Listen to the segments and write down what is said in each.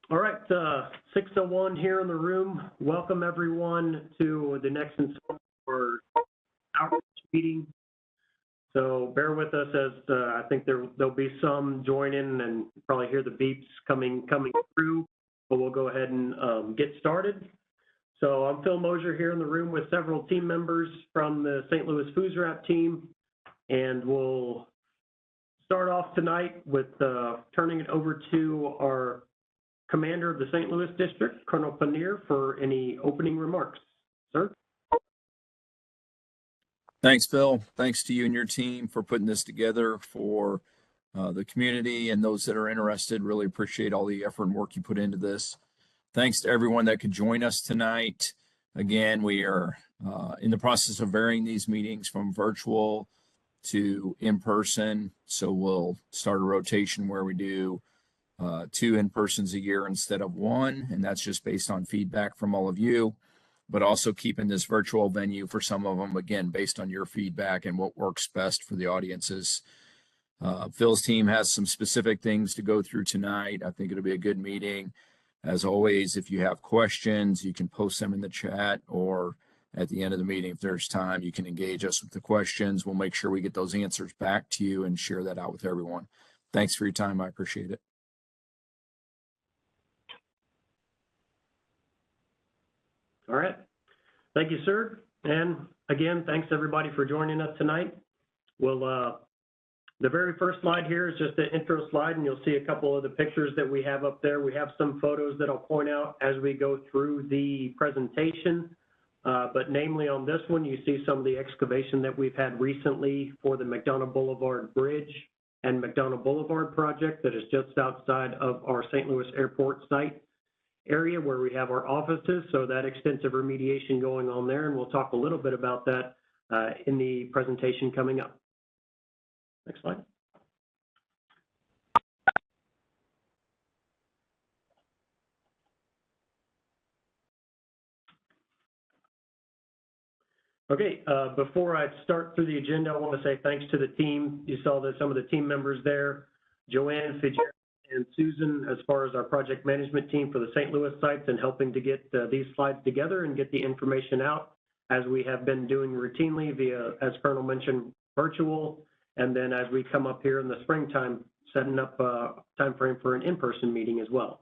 All right, 6:01 here in the room. Welcome everyone to the next installment for our meeting. So bear with us as I think there'll be some join in and probably hear the beeps coming through, but we'll go ahead and get started. So I'm Phil Mosier here in the room with several team members from the St. Louis FUSRAP team, and we'll start off tonight with turning it over to our Commander of the St. Louis District, Colonel Paneer, for any opening remarks. Sir? Thanks, Phil. Thanks to you and your team for putting this together for the community and those that are interested. Really appreciate all the effort and work you put into this. Thanks to everyone that could join us tonight. Again, we are in the process of varying these meetings from virtual to in-person. So we'll start a rotation where we do 2 in-persons a year instead of 1, and that's just based on feedback from all of you, but also keeping this virtual venue for some of them, again, based on your feedback and what works best for the audiences. Phil's team has some specific things to go through tonight. I think it'll be a good meeting. As always, if you have questions, you can post them in the chat, or at the end of the meeting, if there's time, you can engage us with the questions. We'll make sure we get those answers back to you and share that out with everyone. Thanks for your time. I appreciate it. All right. Thank you, sir. And again, thanks everybody for joining us tonight. Well, the very first slide here is just an intro slide, and you'll see a couple of the pictures that we have up there. We have some photos that I'll point out as we go through the presentation. But namely on this one, you see some of the excavation that we've had recently for the McDonough Boulevard Bridge and McDonough Boulevard project that is just outside of our St. Louis Airport site area where we have our offices. So that extensive remediation going on there, and we'll talk a little bit about that in the presentation coming up. Next slide. Okay, before I start through the agenda, I want to say thanks to the team. You saw that some of the team members there, Joanne, Fitzgerald, and Susan, as far as our project management team for the St. Louis sites, and helping to get these slides together and get the information out as we have been doing routinely via, as Colonel mentioned, virtual, and then as we come up here in the springtime, setting up a time frame for an in-person meeting as well.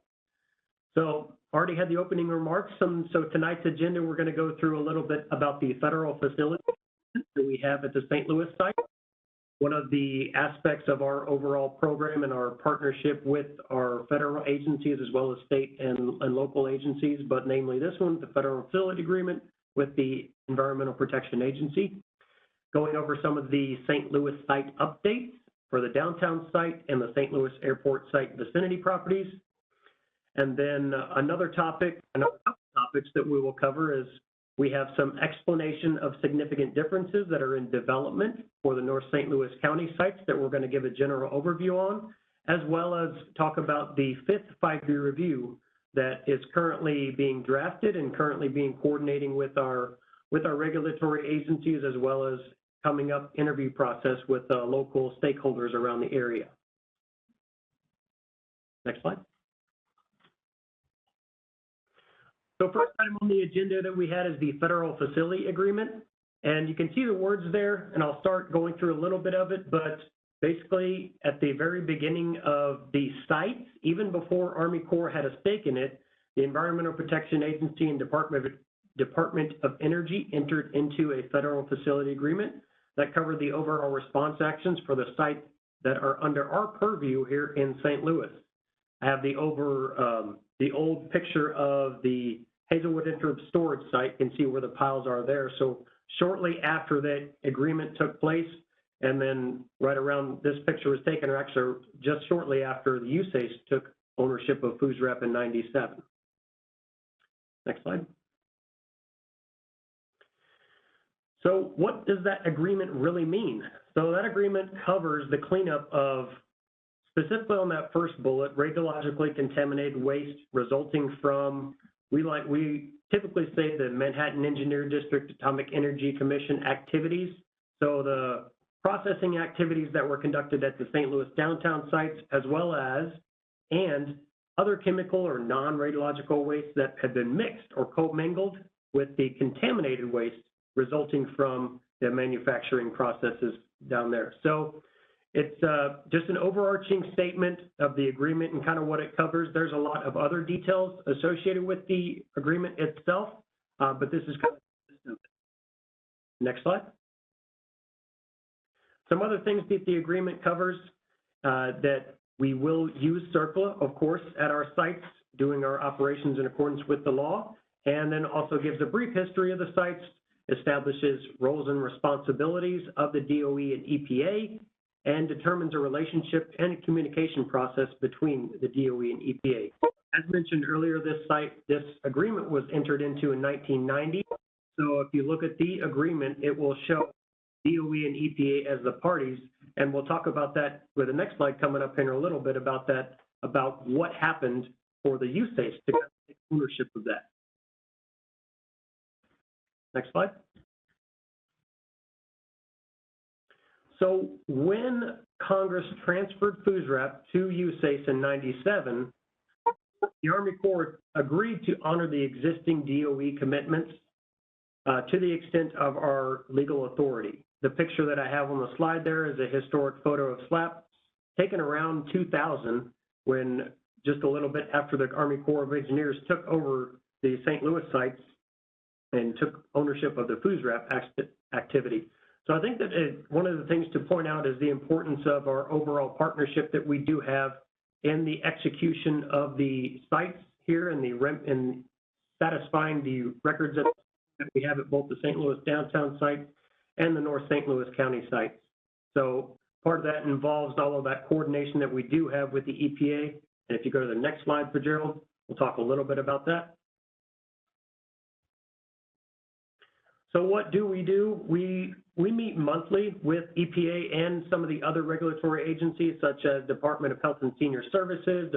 So already had the opening remarks. So tonight's agenda, we're going to go through a little bit about the federal facility that we have at the St. Louis site. One of the aspects of our overall program and our partnership with our federal agencies as well as state and local agencies, but namely this one, the federal facility agreement with the Environmental Protection Agency. Going over some of the St. Louis site updates for the downtown site and the St. Louis Airport site vicinity properties. And then another couple topics that we will cover is we have some explanation of significant differences that are in development for the North St. Louis County sites that we're going to give a general overview on, as well as talk about the 5th 5-year review that is currently being drafted and currently being coordinating with our regulatory agencies, as well as coming up interview process with local stakeholders around the area. Next slide. So first item on the agenda that we had is the federal facility agreement. And you can see the words there, and I'll start going through a little bit of it, but basically at the very beginning of the site, even before Army Corps had a stake in it, the Environmental Protection Agency and Department of Energy entered into a federal facility agreement that covered the overall response actions for the sites that are under our purview here in St. Louis. I have the old picture of the Hazelwood Interim Storage site. You can see where the piles are there. So shortly after that agreement took place, and then right around this picture was taken, or actually just shortly after the USACE took ownership of FUSRAP in '97. Next slide. So what does that agreement really mean? So that agreement covers the cleanup of, specifically on that first bullet, radiologically contaminated waste resulting from, we typically say the Manhattan Engineer District Atomic Energy Commission activities. So the processing activities that were conducted at the St. Louis downtown sites, as well as, and other chemical or non-radiological waste that had been mixed or commingled with the contaminated waste resulting from the manufacturing processes down there. So it's just an overarching statement of the agreement and kind of what it covers. There's a lot of other details associated with the agreement itself, but this is kind of next slide. Some other things that the agreement covers, that we will use CERCLA, of course, at our sites, doing our operations in accordance with the law, and then also gives a brief history of the sites, establishes roles and responsibilities of the DOE and EPA, and determines a relationship and a communication process between the DOE and EPA. As mentioned earlier, this agreement was entered into in 1990. So if you look at the agreement, it will show DOE and EPA as the parties, and we'll talk about that with the next slide coming up in a little bit about that, about what happened for the USACE to take ownership of that. Next slide. So when Congress transferred FUSRAP to USACE in '97, the Army Corps agreed to honor the existing DOE commitments to the extent of our legal authority. The picture that I have on the slide there is a historic photo of SLAP taken around 2000, when just a little bit after the Army Corps of Engineers took over the St. Louis sites and took ownership of the FUSRAP activity. So I think that one of the things to point out is the importance of our overall partnership that we do have in the execution of the sites here and in satisfying the records that we have at both the St. Louis downtown site and the North St. Louis County sites. So part of that involves all of that coordination that we do have with the EPA. And if you go to the next slide, Gerald, we'll talk a little bit about that. So what do? We meet monthly with EPA and some of the other regulatory agencies, such as Department of Health and Senior Services,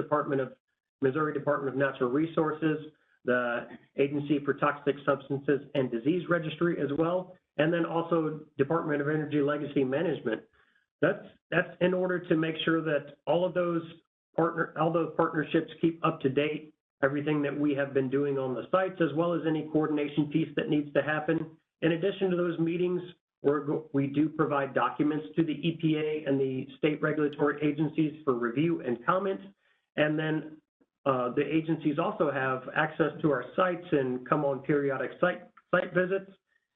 Missouri Department of Natural Resources, the Agency for Toxic Substances and Disease Registry as well, and then also Department of Energy Legacy Management. That's in order to make sure that all those partnerships keep up to date, everything that we have been doing on the sites, as well as any coordination piece that needs to happen. In addition to those meetings, we do provide documents to the EPA and the state regulatory agencies for review and comment. And then the agencies also have access to our sites and come on periodic site visits.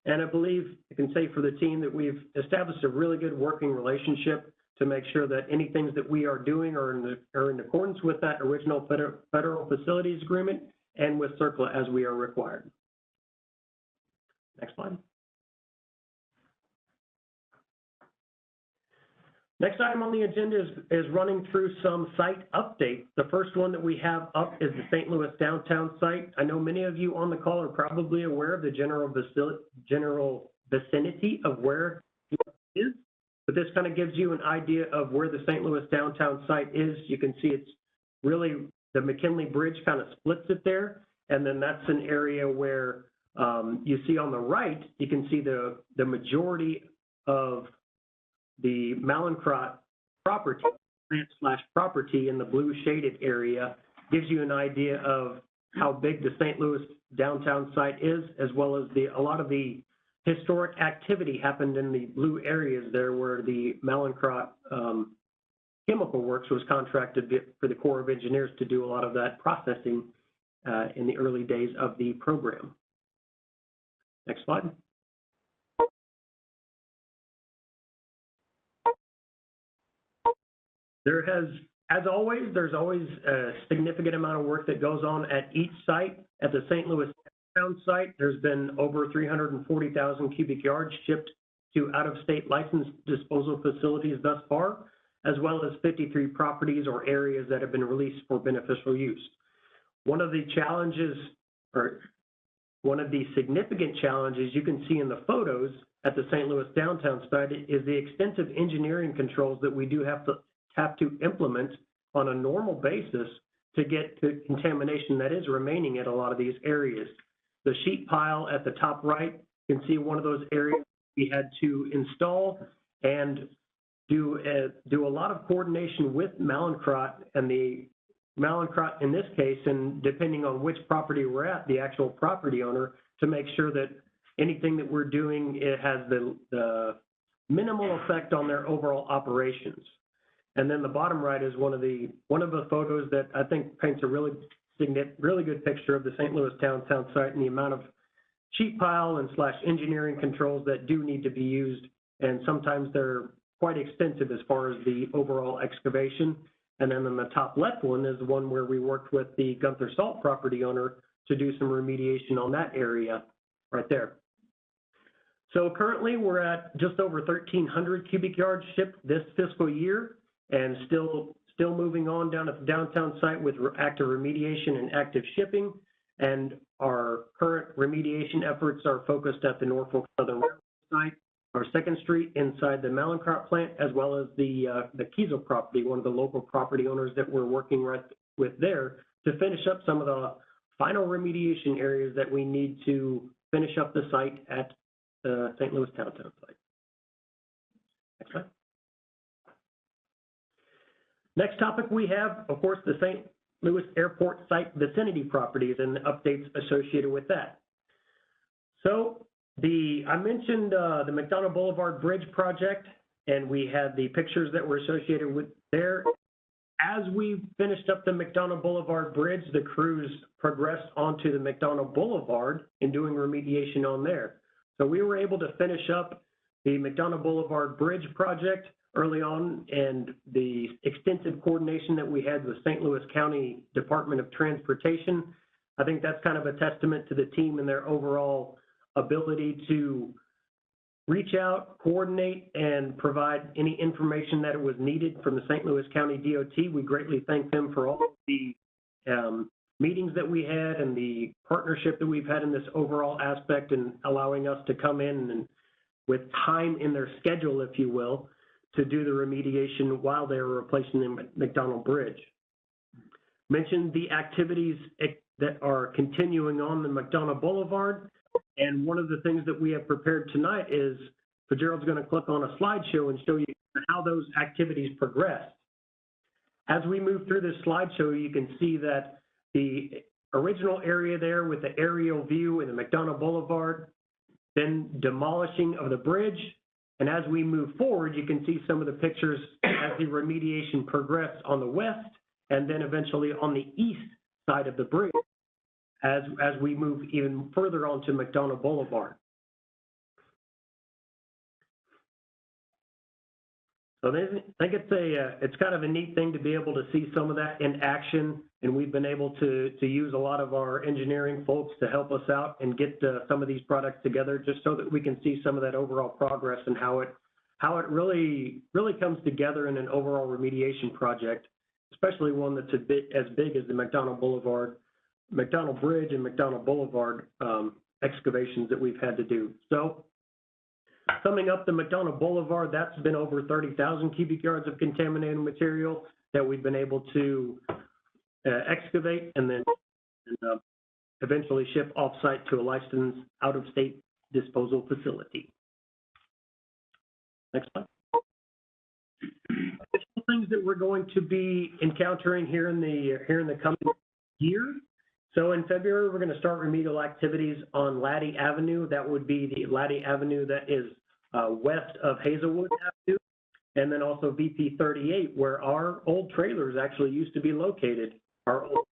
And I believe I can say for the team that we've established a really good working relationship to make sure that any things that we are doing are in accordance with that original federal facilities agreement and with CERCLA as we are required. Next slide. Next item on the agenda is running through some site updates. The first one that we have up is the St. Louis downtown site. I know many of you on the call are probably aware of the general vicinity of where it is, but this kind of gives you an idea of where the St. Louis downtown site is. You can see it's really, the McKinley Bridge kind of splits it there, and then that's an area where you see on the right, you can see the majority of the Mallinckrodt property, plant/property in the blue shaded area, gives you an idea of how big the St. Louis downtown site is, as well as a lot of the historic activity happened in the blue areas there where the Mallinckrodt Chemical Works was contracted for the Corps of Engineers to do a lot of that processing in the early days of the program. Next slide. As always, there's always a significant amount of work that goes on at each site. At the St. Louis downtown site, there's been over 340,000 cubic yards shipped to out-of-state licensed disposal facilities thus far, as well as 53 properties or areas that have been released for beneficial use. One of the challenges, or one of the significant challenges you can see in the photos at the St. Louis downtown site is the extensive engineering controls that we do have to implement on a normal basis to get the contamination that is remaining at a lot of these areas. The sheet pile at the top right, you can see one of those areas we had to install and do a lot of coordination with Mallinckrodt and the Mallinckrodt in this case, and depending on which property we're at, the actual property owner, to make sure that anything that we're doing, it has the minimal effect on their overall operations. And then the bottom right is one of the photos that I think paints a really good picture of the St. Louis downtown site and the amount of sheet pile and / engineering controls that do need to be used. And sometimes they're quite extensive as far as the overall excavation. And then on the top left one is the one where we worked with the Gunther Salt property owner to do some remediation on that area right there. So currently we're at just over 1,300 cubic yards shipped this fiscal year, and still moving on down at the downtown site with active remediation and active shipping. And our current remediation efforts are focused at the Norfolk Southern Railroad site, our 2nd Street inside the Mallinckrodt plant, as well as the Kiesel property, one of the local property owners that we're working with there to finish up some of the final remediation areas that we need to finish up the site at the St. Louis downtown site. Next slide. Next topic we have, of course, the St. Louis Airport site vicinity properties and updates associated with that. So I mentioned the McDonough Boulevard Bridge project, and we had the pictures that were associated with there. As we finished up the McDonough Boulevard Bridge, the crews progressed onto the McDonough Boulevard and doing remediation on there. So we were able to finish up the McDonough Boulevard Bridge project early on, and the extensive coordination that we had with St. Louis County Department of Transportation. I think that's kind of a testament to the team and their overall ability to reach out, coordinate, and provide any information that was needed from the St. Louis County DOT. We greatly thank them for all of the meetings that we had and the partnership that we've had in this overall aspect, and allowing us to come in and with time in their schedule, if you will, to do the remediation while they were replacing the McDonald Bridge. Mentioned the activities that are continuing on the McDonough Boulevard. And one of the things that we have prepared tonight is Fitzgerald's going to click on a slideshow and show you how those activities progressed. As we move through this slideshow, you can see that the original area there with the aerial view in the McDonough Boulevard, then demolishing of the bridge. And as we move forward, you can see some of the pictures as the remediation progressed on the west, and then eventually on the east side of the bridge as we move even further onto McDonough Boulevard. So I think it's kind of a neat thing to be able to see some of that in action, and we've been able to use a lot of our engineering folks to help us out and get some of these products together, just so that we can see some of that overall progress and how it really comes together in an overall remediation project, especially one that's as big as the McDonough Bridge and McDonough Boulevard excavations that we've had to do. So summing up the McDonough Boulevard, that's been over 30,000 cubic yards of contaminated material that we've been able to excavate and then eventually ship off-site to a licensed out-of-state disposal facility. Next slide. Additional things that we're going to be encountering here in the coming year. So in February, we're going to start remedial activities on Laddie Avenue. That would be the Laddie Avenue that is west of Hazelwood Avenue, and then also VP 38, where our old trailers actually used to be located. Our old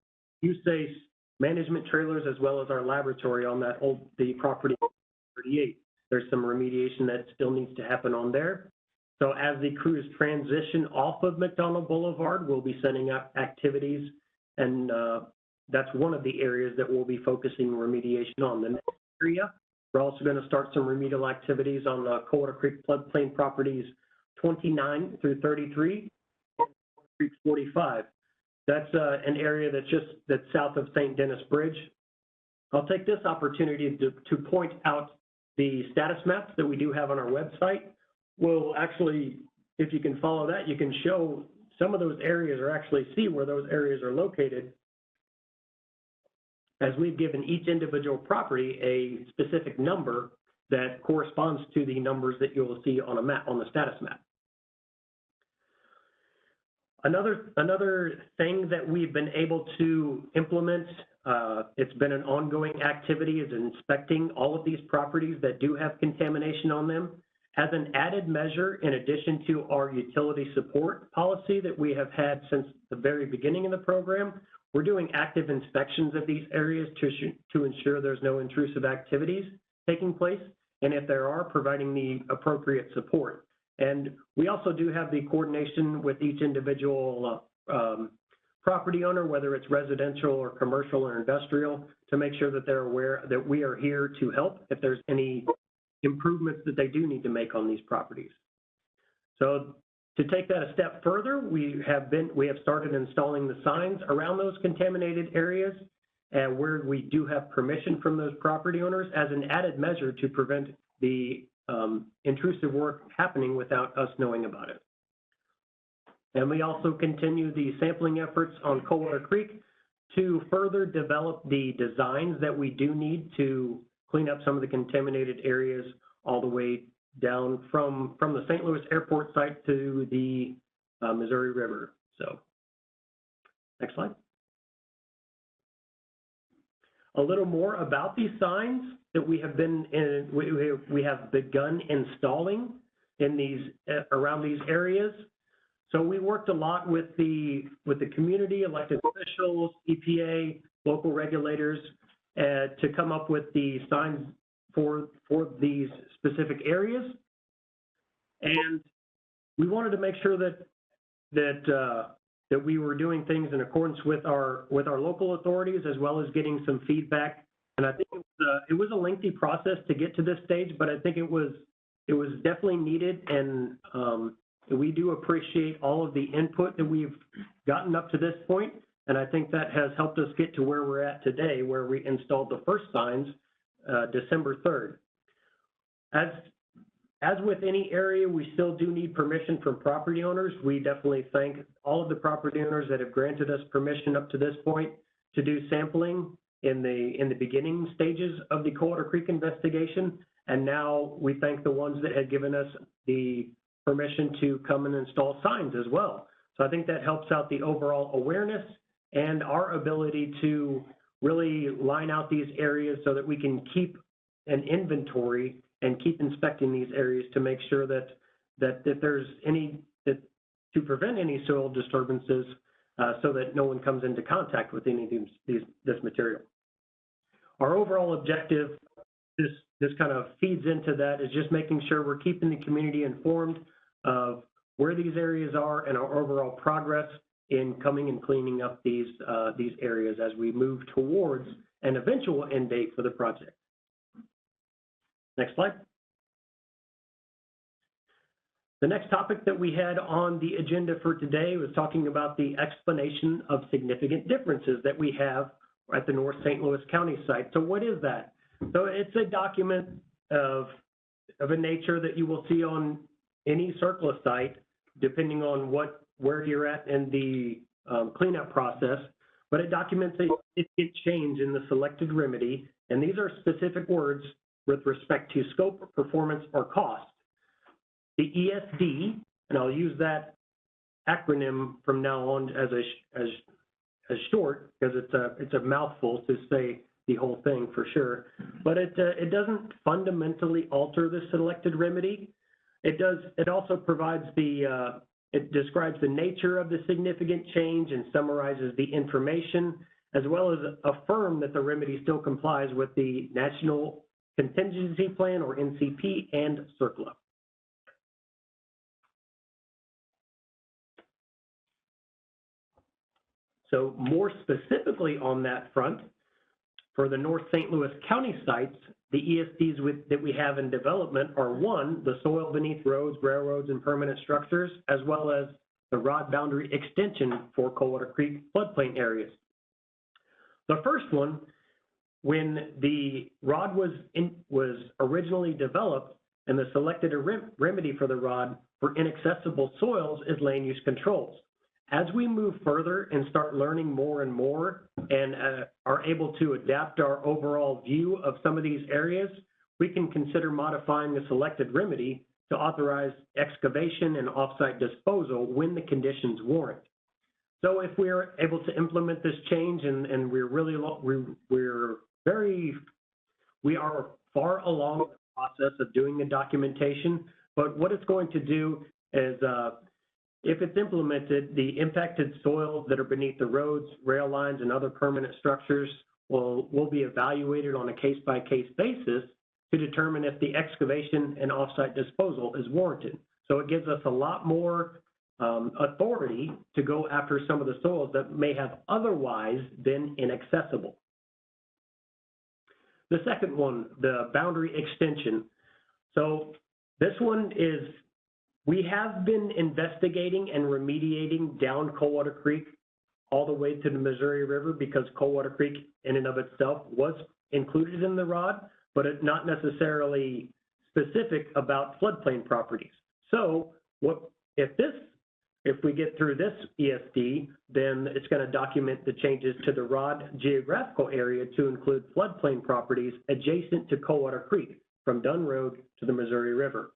USACE management trailers, as well as our laboratory on the property 38. There's some remediation that still needs to happen on there. So as the crews transition off of McDonough Boulevard, we'll be setting up activities, and that's one of the areas that we'll be focusing remediation on. The next area, we're also going to start some remedial activities on the Coldwater Creek floodplain properties 29 through 33, Creek 45. That's an area that's south of St. Denis Bridge. I'll take this opportunity to point out the status maps that we do have on our website. We'll actually, if you can follow that, you can show some of those areas or actually see where those areas are located, as we've given each individual property a specific number that corresponds to the numbers that you'll see on a map, on the status map. Another thing that we've been able to implement, it's been an ongoing activity, is inspecting all of these properties that do have contamination on them. As an added measure, in addition to our utility support policy that we have had since the very beginning of the program, we're doing active inspections of these areas to ensure there's no intrusive activities taking place, and if there are, providing the appropriate support. And we also do have the coordination with each individual property owner, whether it's residential or commercial or industrial, to make sure that they're aware that we are here to help if there's any improvements that they do need to make on these properties. So to take that a step further, we have started installing the signs around those contaminated areas where we do have permission from those property owners as an added measure to prevent the intrusive work happening without us knowing about it. And we also continue the sampling efforts on Coldwater Creek to further develop the designs that we do need to clean up some of the contaminated areas all the way down from the St. Louis Airport site to the Missouri River. So, next slide. A little more about these signs that we have we have begun installing in these around these areas. So we worked a lot with the community, elected officials, EPA, local regulators, to come up with the signs for these specific areas. And we wanted to make sure that we were doing things in accordance with our local authorities, as well as getting some feedback. And I think it was a lengthy process to get to this stage, but I think it was definitely needed. And we do appreciate all of the input that we've gotten up to this point. And I think that has helped us get to where we're at today, where we installed the first signs December 3rd. As with any area, we still do need permission from property owners. We definitely thank all of the property owners that have granted us permission up to this point to do sampling in the beginning stages of the Coldwater Creek investigation. And now we thank the ones that had given us the permission to come and install signs as well. So I think that helps out the overall awareness and our ability to really line out these areas so that we can keep an inventory and keep inspecting these areas to make sure that there's to prevent any soil disturbances so that no one comes into contact with any of this material. Our overall objective, this kind of feeds into that, is just making sure we're keeping the community informed of where these areas are and our overall progress in coming and cleaning up these areas as we move towards an eventual end date for the project. Next slide. The next topic that we had on the agenda for today was talking about the explanation of significant differences that we have at the North St. Louis County site. So what is that? So it's a document of a nature that you will see on any CERCLA site, depending on where you're at in the cleanup process, but it documents a significant change in the selected remedy, and these are specific words with respect to scope, performance, or cost. The ESD, and I'll use that acronym from now on as short, because it's a mouthful to say the whole thing for sure, but it doesn't fundamentally alter the selected remedy. It also provides it describes the nature of the significant change and summarizes the information, as well as affirm that the remedy still complies with the National Contingency Plan, or NCP, and CERCLA. So more specifically on that front, for the North St. Louis County sites, the ESDs that we have in development are: 1, the soil beneath roads, railroads, and permanent structures, as well as the rod boundary extension for Coldwater Creek floodplain areas. The first one, when the rod was originally developed, and the selected remedy for the rod for inaccessible soils is land use controls. As we move further and start learning more and more and are able to adapt our overall view of some of these areas, we can consider modifying the selected remedy to authorize excavation and offsite disposal when the conditions warrant. So if we're able to implement this change, and we are far along the process of doing the documentation, but what it's going to do is, if it's implemented, the impacted soils that are beneath the roads, rail lines, and other permanent structures will be evaluated on a case-by-case basis to determine if the excavation and offsite disposal is warranted. So it gives us a lot more authority to go after some of the soils that may have otherwise been inaccessible. The second one, the boundary extension. So this one is, we have been investigating and remediating down Coldwater Creek all the way to the Missouri River, because Coldwater Creek in and of itself was included in the ROD, but it's not necessarily specific about floodplain properties. So if we get through this ESD, then it's going to document the changes to the ROD geographical area to include floodplain properties adjacent to Coldwater Creek from Dunn Road to the Missouri River.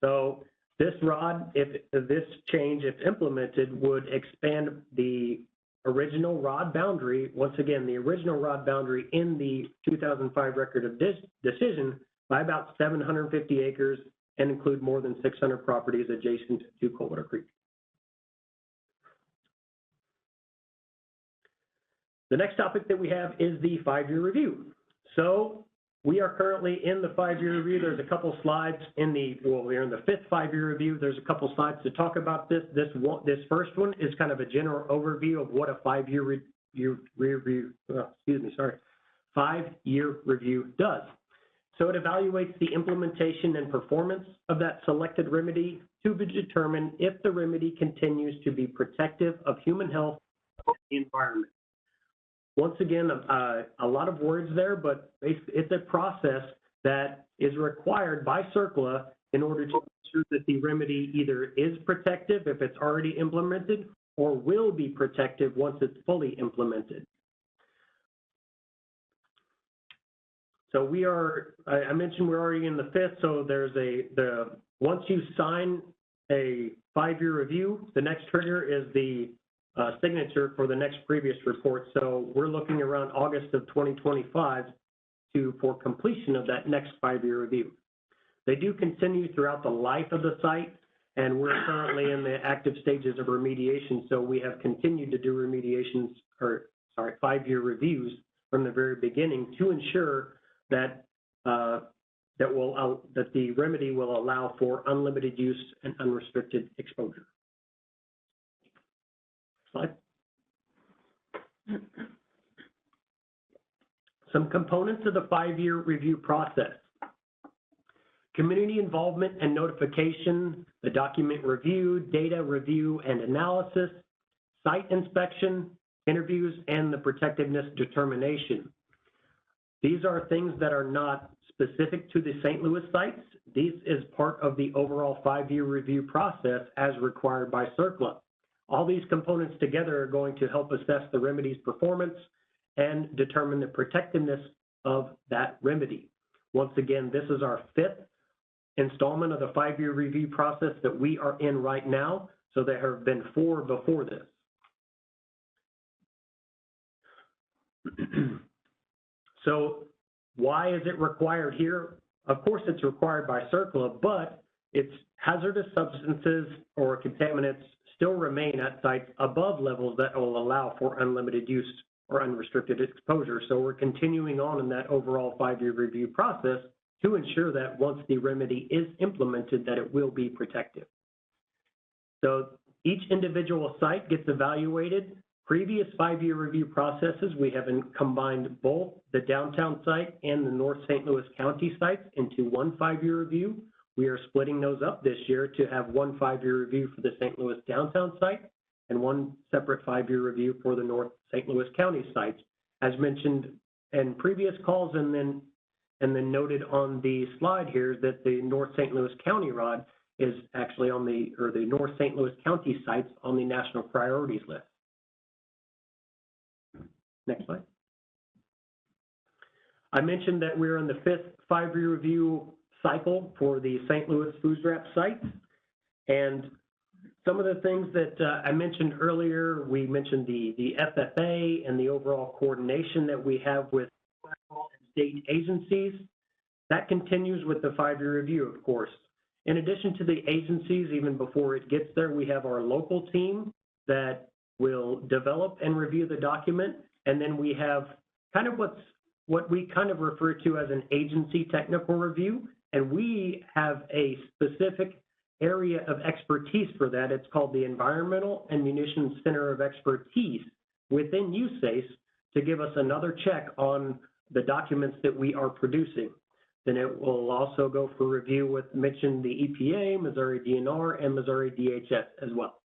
So this ROD, this change, if implemented, would expand the original ROD boundary, once again, the original ROD boundary in the 2005 record of decision by about 750 acres and include more than 600 properties adjacent to Coldwater Creek. The next topic that we have is the 5-year review. So we are currently in the 5-year review. There's a couple slides we're in the 5th 5-year review. There's a couple slides to talk about this. This first one is kind of a general overview of what a 5-year review does. So it evaluates the implementation and performance of that selected remedy to determine if the remedy continues to be protective of human health and the environment. Once again, a lot of words there, but it's a process that is required by CERCLA in order to ensure that the remedy either is protective if it's already implemented or will be protective once it's fully implemented. So I mentioned we're already in the 5th, so once you sign a 5-year review, the next trigger is the signature for the next previous report. So we're looking around August of 2025 for completion of that next 5-year review. They do continue throughout the life of the site, and we're currently in the active stages of remediation. So we have continued to do 5-year reviews from the very beginning to ensure that that the remedy will allow for unlimited use and unrestricted exposure. Slide. Some components of the 5-year review process. Community involvement and notification, the document review, data review and analysis, site inspection, interviews, and the protectiveness determination. These are things that are not specific to the St. Louis sites. This is part of the overall 5-year review process as required by CERCLA. All these components together are going to help assess the remedy's performance and determine the protectiveness of that remedy. Once again, this is our 5th installment of the 5-year review process that we are in right now. So there have been 4 before this. So why is it required here? Of course, it's required by CERCLA, but it's hazardous substances or contaminants still remain at sites above levels that will allow for unlimited use or unrestricted exposure. So we're continuing on in that overall 5-year review process to ensure that once the remedy is implemented, that it will be protective. So each individual site gets evaluated. Previous 5-year review processes, we have combined both the downtown site and the North St. Louis County sites into one 5-year review. We are splitting those up this year to have one 5-year review for the St. Louis downtown site and one separate 5-year review for the North St. Louis County sites, as mentioned in previous calls, and then noted on the slide here that the North St. Louis County ROD is actually on the North St. Louis County sites on the national priorities list. Next slide. I mentioned that we're in the 5th 5-year review cycle for the St. Louis FUSRAP site. And some of the things that I mentioned earlier, we mentioned the FFA and the overall coordination that we have with federal and state agencies. That continues with the 5-year review, of course. In addition to the agencies, even before it gets there, we have our local team that will develop and review the document. And then we have kind of what we kind of refer to as an agency technical review. And we have a specific area of expertise for that. It's called the Environmental and Munitions Center of Expertise within USACE to give us another check on the documents that we are producing. Then it will also go for review with mentioned the EPA, Missouri DNR, and Missouri DHS as well.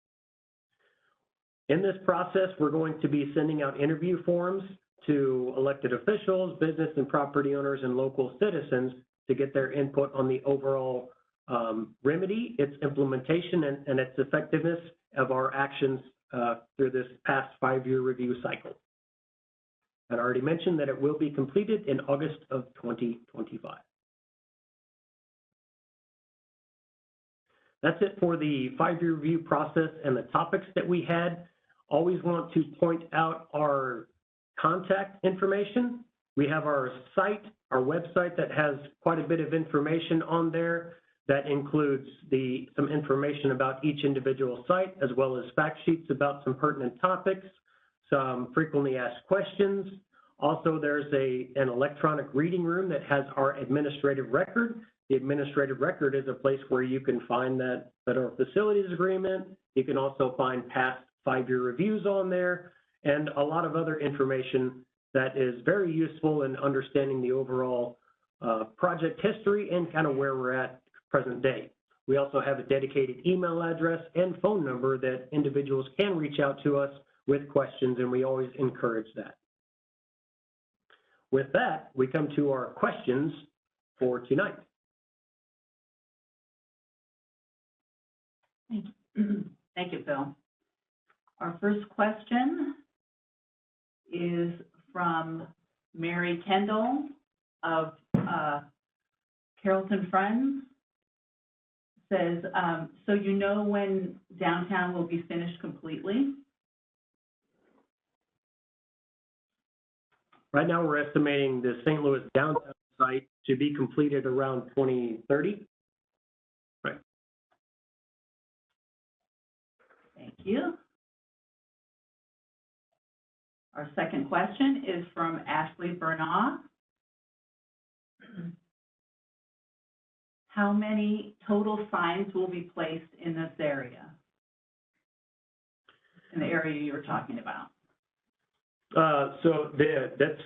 In this process, we're going to be sending out interview forms to elected officials, business and property owners, and local citizens to get their input on the overall remedy, its implementation, and its effectiveness of our actions through this past 5-year review cycle. I already mentioned that it will be completed in August of 2025. That's it for the 5-year review process and the topics that we had. Always want to point out our contact information. We have our site, our website that has quite a bit of information on there. That includes some information about each individual site, as well as fact sheets about some pertinent topics, some frequently asked questions. Also, there's an electronic reading room that has our administrative record. The administrative record is a place where you can find that Federal Facilities Agreement. You can also find past 5-year reviews on there and a lot of other information that is very useful in understanding the overall project history and kind of where we're at present day. We also have a dedicated email address and phone number that individuals can reach out to us with questions, and we always encourage that. With that, we come to our questions for tonight. Thank you. Thank you, Phil. Our first question is from Mary Kendall of Carrollton Friends. Says, so you know when downtown will be finished completely? Right now, we're estimating the St. Louis downtown site to be completed around 2030. Right. Thank you. Our second question is from Ashley Bernard. How many total signs will be placed in this area? In the area you were talking about? So that's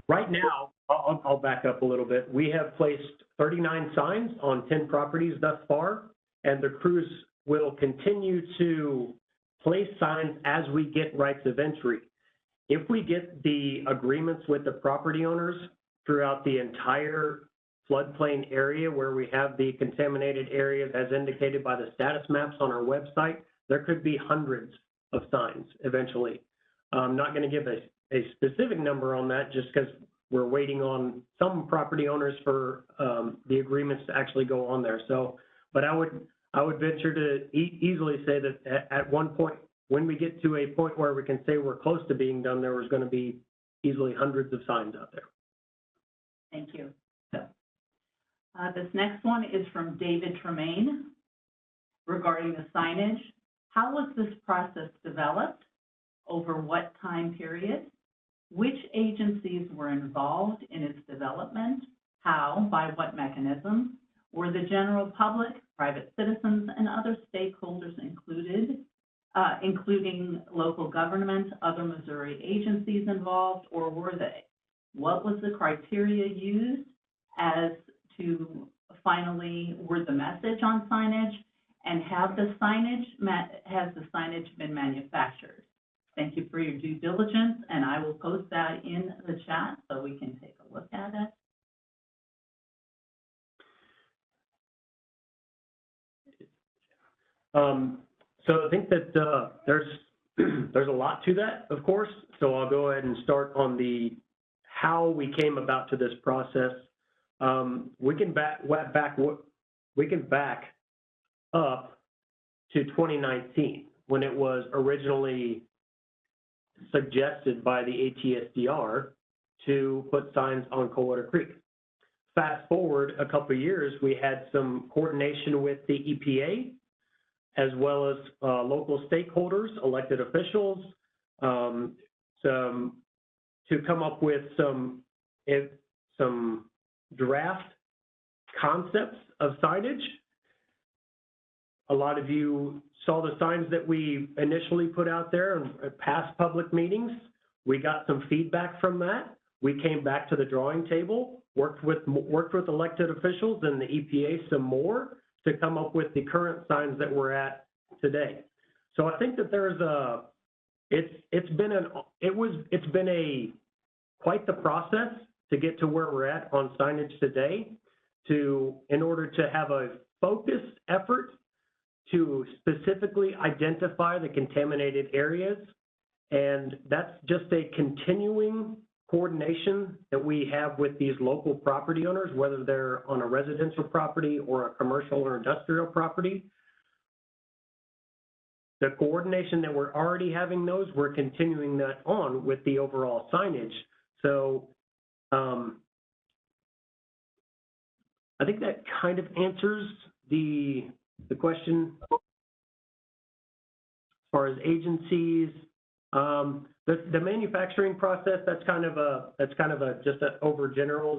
right now, I'll back up a little bit. We have placed 39 signs on 10 properties thus far, and the crews will continue to place signs as we get rights of entry. If we get the agreements with the property owners throughout the entire floodplain area where we have the contaminated areas as indicated by the status maps on our website, there could be hundreds of signs eventually. I'm not going to give a specific number on that just because we're waiting on some property owners for the agreements to actually go on there. So, but I would venture to easily say that at one point, when we get to a point where we can say we're close to being done, there was going to be easily hundreds of signs out there. Thank you. This next one is from David Tremaine regarding the signage. How was this process developed? Over what time period? Which agencies were involved in its development? How, by what mechanism? Were the general public, private citizens, and other stakeholders included, including local government, other Missouri agencies involved, or were they? What was the criteria used as to finally word the message on signage, and has the signage been manufactured? Thank you for your due diligence, and I will post that in the chat so we can take a look at it. So I think that there's a lot to that, of course. So I'll go ahead and start on the how we came about to this process. We can back up to 2019, when it was originally suggested by the ATSDR to put signs on Coldwater Creek. Fast forward a couple of years, we had some coordination with the EPA, as well as local stakeholders, elected officials, to come up with some draft concepts of signage. A lot of you saw the signs that we initially put out there in past public meetings. We got some feedback from that. We came back to the drawing table, worked with elected officials and the EPA some more to come up with the current signs that we're at today. So I think that there's it's been quite the process to get to where we're at on signage today, in order to have a focused effort to specifically identify the contaminated areas. And that's just a continuing coordination that we have with these local property owners, whether they're on a residential property or a commercial or industrial property. The coordination that we're already having those, we're continuing that on with the overall signage. So I think that kind of answers the question. As far as agencies, the manufacturing process, that's kind of just an overgeneral.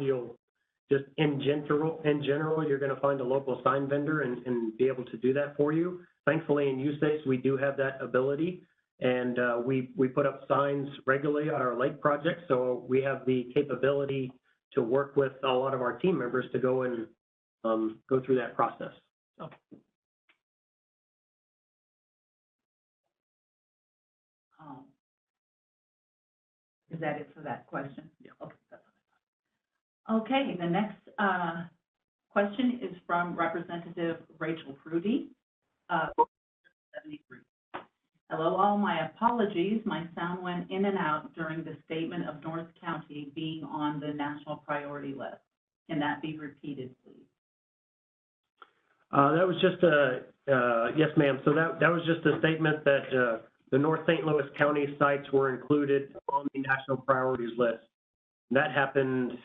In general, you're going to find a local sign vendor and be able to do that for you. Thankfully, in USACE, we do have that ability, and we put up signs regularly on our lake project, so we have the capability to work with a lot of our team members to go and go through that process. So. Is that it for that question? Yeah. Okay, that's what I thought. Okay, the next question is from Representative Rachel Prudy. 73. Hello all, my apologies. My sound went in and out during the statement of North County being on the national priority list. Can that be repeated, please? That was just yes, ma'am. So that was just a statement that the North St. Louis County sites were included on the national priorities list. That happened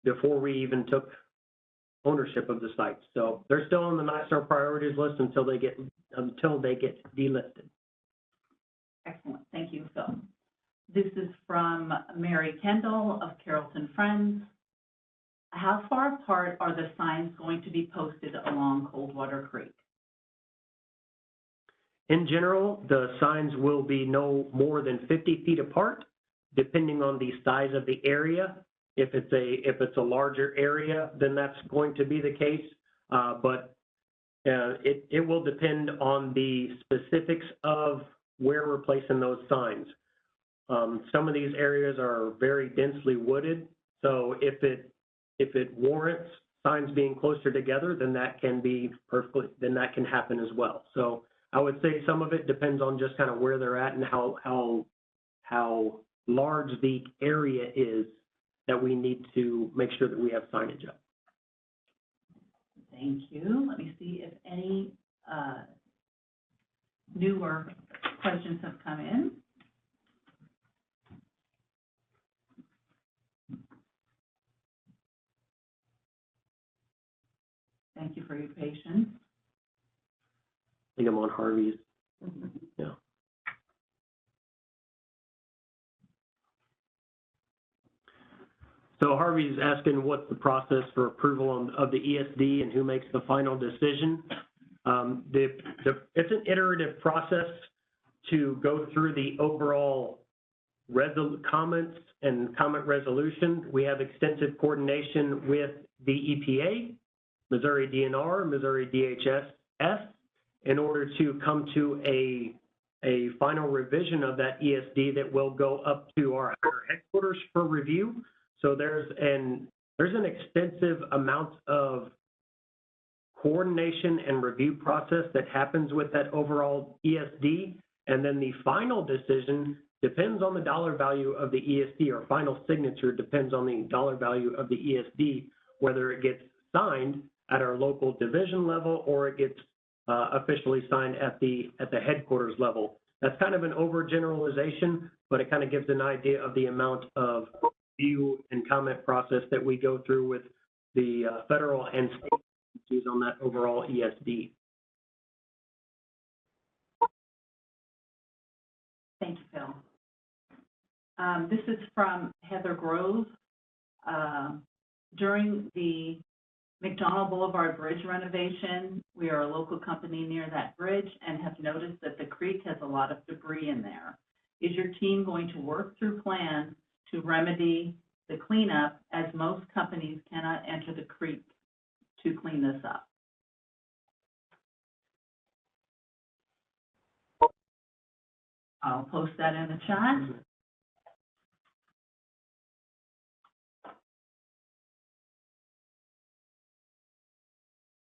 before we even took ownership of the sites. So they're still on the national priorities list until they get delisted. Excellent, thank you, Phil. This is from Mary Kendall of Carrollton Friends. How far apart are the signs going to be posted along Coldwater Creek? In general, the signs will be no more than 50 feet apart, depending on the size of the area. If it's a larger area, then that's going to be the case. But it will depend on the specifics of where we're placing those signs. Some of these areas are very densely wooded, so if it warrants signs being closer together, then that can happen as well. So I would say some of it depends on just kind of where they're at and how large the area is that we need to make sure that we have signage up. Thank you. Let me see if any newer questions have come in. Thank you for your patience. I think I'm on Harvey's. Yeah. So Harvey's asking what's the process for approval of the ESD and who makes the final decision. It's an iterative process to go through the overall comments and comment resolution. We have extensive coordination with the EPA, Missouri DNR, Missouri DHS, in order to come to a final revision of that ESD that will go up to our headquarters for review. So there's an extensive amount of coordination and review process that happens with that overall ESD. And then the final decision depends on the dollar value of the ESD, or final signature depends on the dollar value of the ESD, whether it gets signed at our local division level or it gets officially signed at the headquarters level. That's kind of an overgeneralization, but it kind of gives an idea of the amount of review and comment process that we go through with the federal and state agencies on that overall ESD. Thank you, Phil. This is from Heather Grove. During the McDonald Boulevard Bridge renovation, we are a local company near that bridge and have noticed that the creek has a lot of debris in there. Is your team going to work through plans to remedy the cleanup, as most companies cannot enter the creek to clean this up? I'll post that in the chat.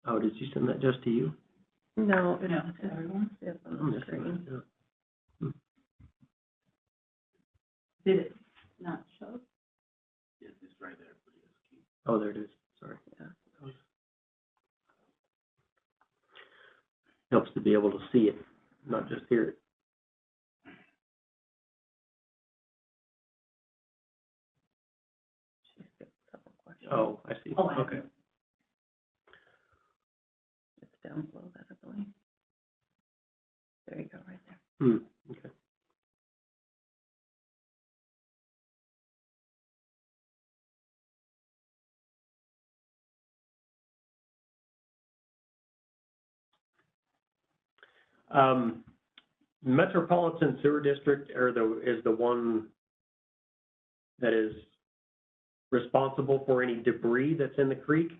Oh, did you send that just to you? No, No, to everyone. it's on the screen. Did it not show? Yes, it's right there. Oh, there it is. Sorry. Yeah. Helps to be able to see it, not just hear it. She's got several questions. Oh, I see. Oh, I Okay. It's down below that, I believe. There you go, right there. Okay. Metropolitan Sewer District is the one that is responsible for any debris that's in the creek.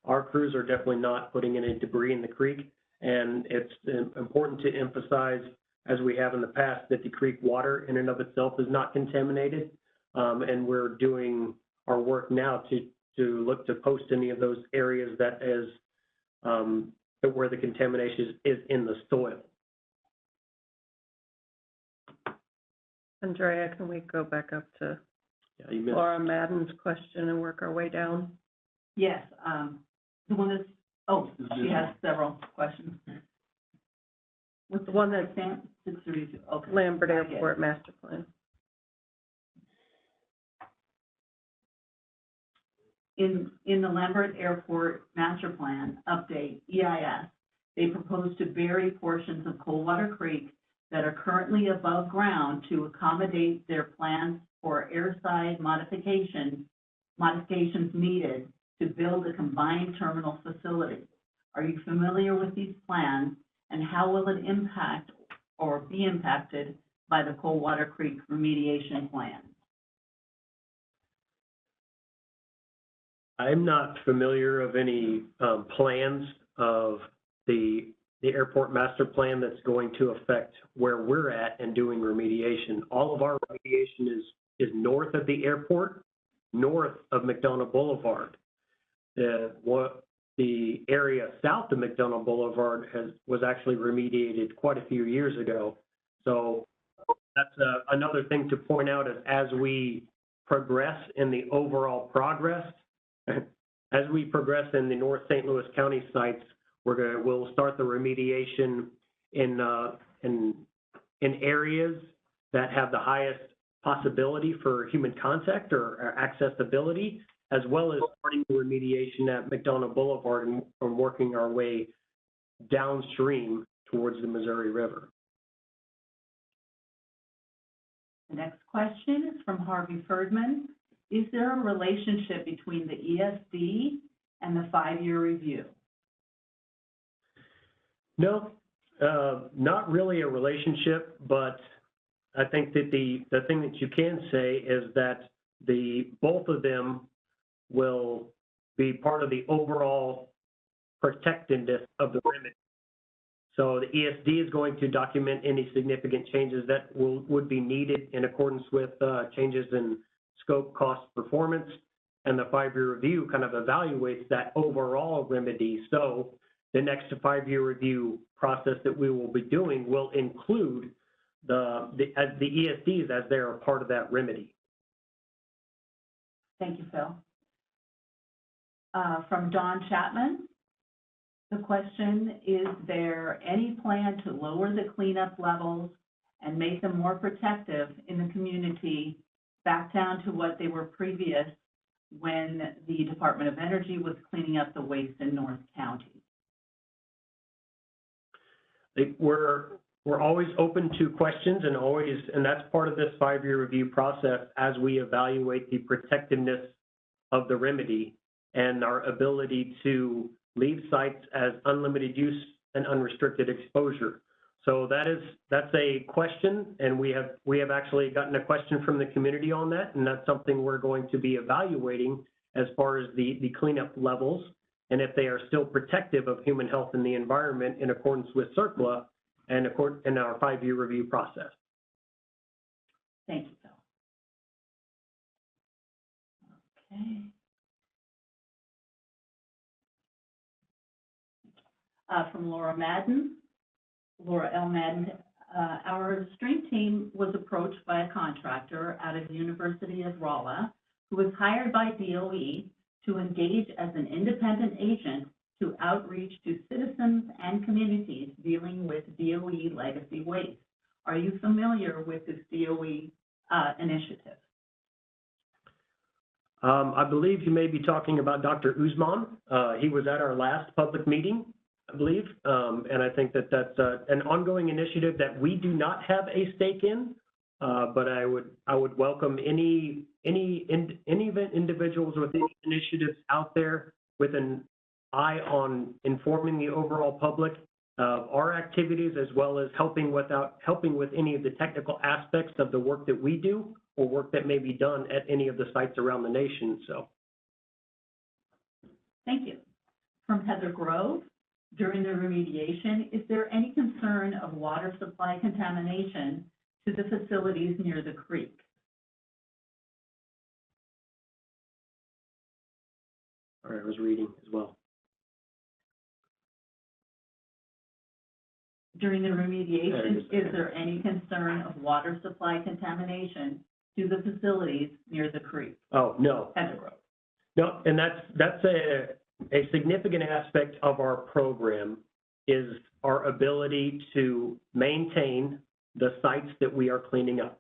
Our crews are definitely not putting any debris in the creek, and it's important to emphasize, as we have in the past, that the creek water in and of itself is not contaminated, and we're doing our work now to look to post any of those areas that is where the contamination is in the soil. Andrea, can we go back up to Yeah, you missed. Laura Madden's question and work our way down? Yes, the one that's, oh, she has several questions. What's The one that's 632, okay. Lambert I get it. Airport Master Plan. In the Lambert Airport Master Plan update, EIS, they propose to bury portions of Coldwater Creek that are currently above ground to accommodate their plans for airside modifications needed to build a combined terminal facility. Are you familiar with these plans, and how will it impact or be impacted by the Coldwater Creek remediation plan? I'm not familiar of any plans of the airport master plan that's going to affect where we're at and doing remediation. All of our remediation is north of the airport, north of McDonald Boulevard. The area south of McDonald Boulevard was actually remediated quite a few years ago. So that's another thing to point out, is as we progress in the overall progress, as we progress in the North St. Louis County sites, we'll start the remediation in areas that have the highest possibility for human contact or accessibility, as well as starting the remediation at McDonald Boulevard and working our way downstream towards the Missouri River. The next question is from Harvey Ferdman. Is there a relationship between the ESD and the 5-year review? No, not really a relationship, but I think that the thing that you can say is that both of them will be part of the overall protectiveness of the remedy. So the ESD is going to document any significant changes that would be needed in accordance with changes in scope, cost, performance, and the 5-year review kind of evaluates that overall remedy. So the next 5-year review process that we will be doing will include the ESDs as they're a part of that remedy. Thank you, Phil. From Don Chapman, The question, is there any plan to lower the cleanup levels and make them more protective in the community back down to what they were previous when the Department of Energy was cleaning up the waste in North County? We're always open to questions and that's part of this 5-year review process as we evaluate the protectiveness of the remedy and our ability to leave sites as unlimited use and unrestricted exposure. So that's a question, and we have actually gotten a question from the community on that, and that's something we're going to be evaluating as far as the cleanup levels and if they are still protective of human health and the environment in accordance with CERCLA and in our 5-year review process. Thank you, Phil. Okay. From Laura L. Madden, our stream team was approached by a contractor out of the University of Rolla who was hired by DOE to engage as an independent agent to outreach to citizens and communities dealing with DOE legacy waste. Are you familiar with this DOE initiative? I believe you may be talking about Dr. Usman. He was at our last public meeting, I believe, and I think that that's an ongoing initiative that we do not have a stake in, but I would welcome any individuals with any initiatives out there with an eye on informing the overall public of our activities, as well as helping with any of the technical aspects of the work that we do or work that may be done at any of the sites around the nation. So, thank you. From Heather Grove, during the remediation, is there any concern of water supply contamination to the facilities near the creek? all right, I was reading as well. During the remediation, is there any concern of water supply contamination to the facilities near the creek? Oh, no. Heather Grove. No, and that's a significant aspect of our program is our ability to maintain the sites that we are cleaning up.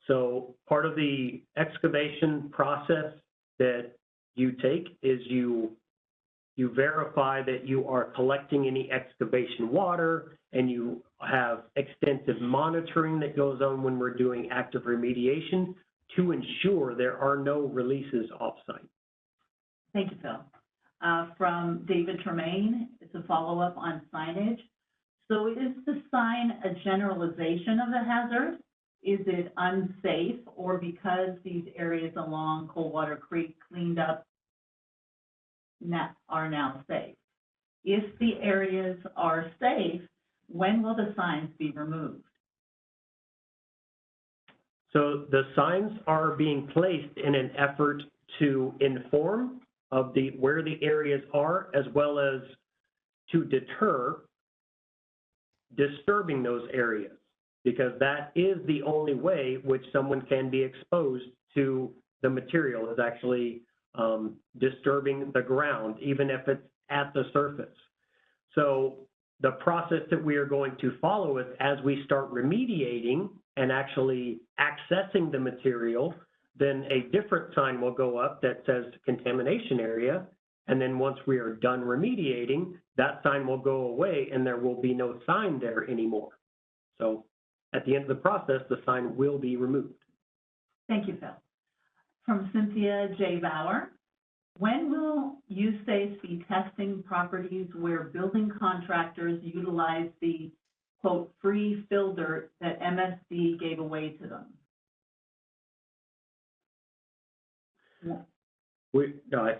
So part of the excavation process that you take is you verify that you are collecting any excavation water, and you have extensive monitoring that goes on when we're doing active remediation to ensure there are no releases off-site. Thank you, Phil. From David Tremaine, it's a follow-up on signage. So is the sign a generalization of the hazard? Is it unsafe, or because these areas along Coldwater Creek cleaned up are now safe? If the areas are safe, when will the signs be removed? So the signs are being placed in an effort to inform of where the areas are, as well as to deter disturbing those areas, because that is the only way which someone can be exposed to the material, is actually disturbing the ground, even if it's at the surface. So the process that we are going to follow is, as we start remediating and actually accessing the material, then a different sign will go up that says contamination area. And then once we are done remediating, that sign will go away and there will be no sign there anymore. So at the end of the process, the sign will be removed. Thank you, Phil. From Cynthia J. Bauer, when will USAFE be testing properties where building contractors utilize the, quote, free fill dirt that MSD gave away to them?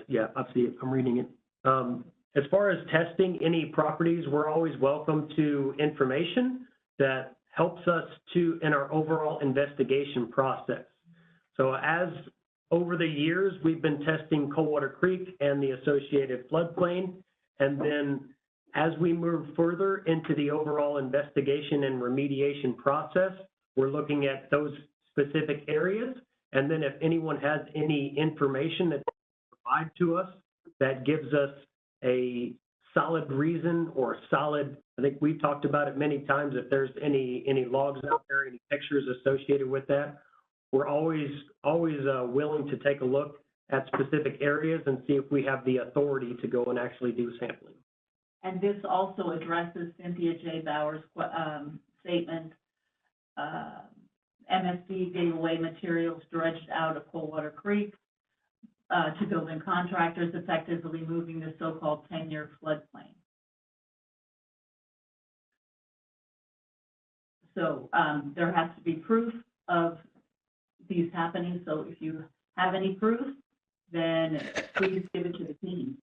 Yeah, I see it. I'm reading it. As far as testing any properties, we're always welcome to information that helps us in our overall investigation process. So as over the years, we've been testing Coldwater Creek and the associated floodplain. And then as we move further into the overall investigation and remediation process, we're looking at those specific areas. And then if anyone has any information that they provide to us that gives us a solid reason or solid, I think we've talked about it many times, if there's any logs out there, any pictures associated with that, we're always willing to take a look at specific areas and see if we have the authority to go and actually do sampling. And this also addresses Cynthia J. Bauer's statement, MSD gave away materials dredged out of Coldwater Creek to building contractors, effectively moving the so-called 10-year floodplain. So there has to be proof of these happening. So if you have any proof, then please give it to the team.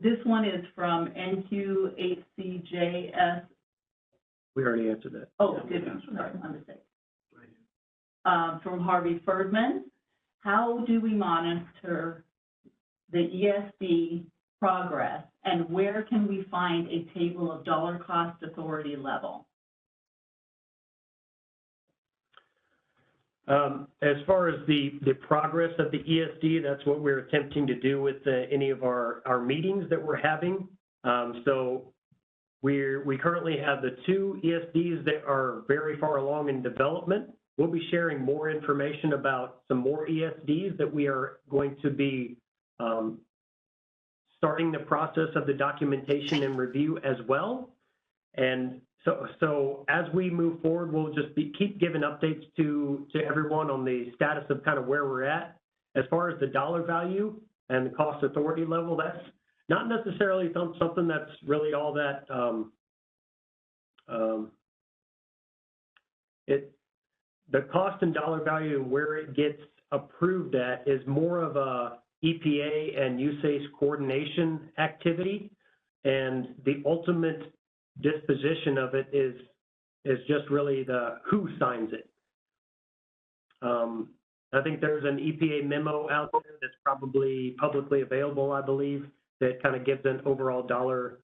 This one is from NQ8CJS. We already answered that. Oh, did we? Sorry, my mistake. From Harvey Ferdman. How do we monitor the ESD progress, and where can we find a table of dollar cost authority level? As far as the progress of the ESD, that's what we're attempting to do with any of our meetings that we're having. So we currently have the 2 ESDs that are very far along in development. We'll be sharing more information about some more ESDs that we are going to be starting the process of the documentation and review as well. And so as we move forward, we'll just keep giving updates to everyone on the status of kind of where we're at. As far as the dollar value and the cost authority level, that's not necessarily something that's really all that, the cost and dollar value and where it gets approved at is more of a EPA and USACE coordination activity, and the ultimate disposition of it is just really the who signs it. I think there's an EPA memo out there that's probably publicly available, I believe, that kind of gives an overall dollar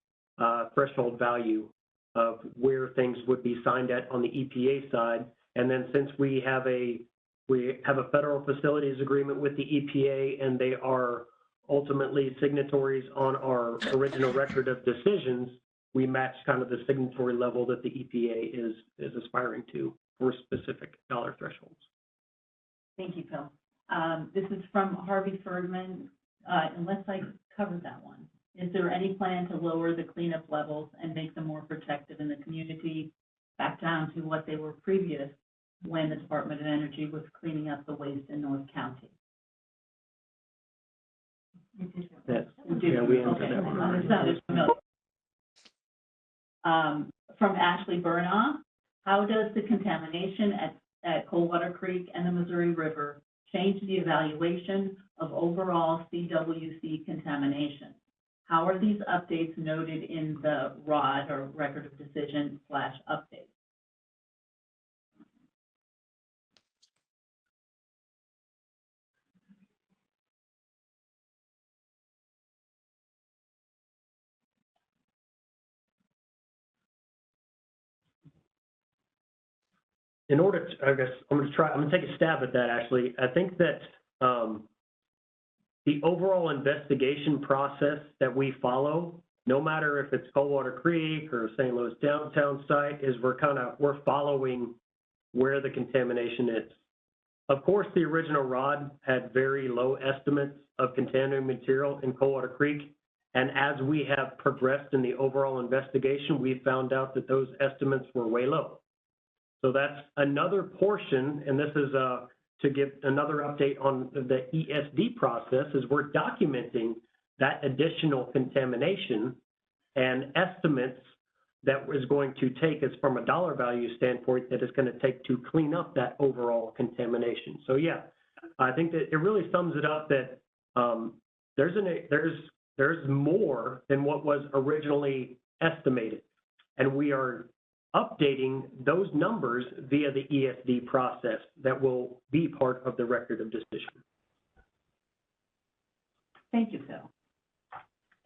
threshold value of where things would be signed at on the EPA side. And then since we have a federal facilities agreement with the EPA, and they are ultimately signatories on our original record of decisions, we match kind of the signatory level that the EPA is aspiring to for specific dollar thresholds. Thank you, Phil. This is from Harvey Ferdman. Unless I covered that one, is there any plan to lower the cleanup levels and make them more protective in the community back down to what they were previous when the Department of Energy was cleaning up the waste in North County? Yes. Yeah, we answered that one. It sounded familiar. From Ashley Burnaugh, how does the contamination at Coldwater Creek and the Missouri River change the evaluation of overall CWC contamination? How are these updates noted in the ROD, or Record of Decision / update? In order to, I guess, I'm going to take a stab at that, actually. I think that the overall investigation process that we follow, no matter if it's Coldwater Creek or St. Louis downtown site, is we're following where the contamination is. Of course, the original ROD had very low estimates of contaminated material in Coldwater Creek, and as we have progressed in the overall investigation, we found out that those estimates were way low. So that's another portion, and this is to give another update on the ESD process, is we're documenting that additional contamination and estimates that is going to take us from a dollar value standpoint that is going to take to clean up that overall contamination. So yeah, I think that it really sums it up that there's more than what was originally estimated, and we are updating those numbers via the ESD process that will be part of the record of decision. Thank you, Phil.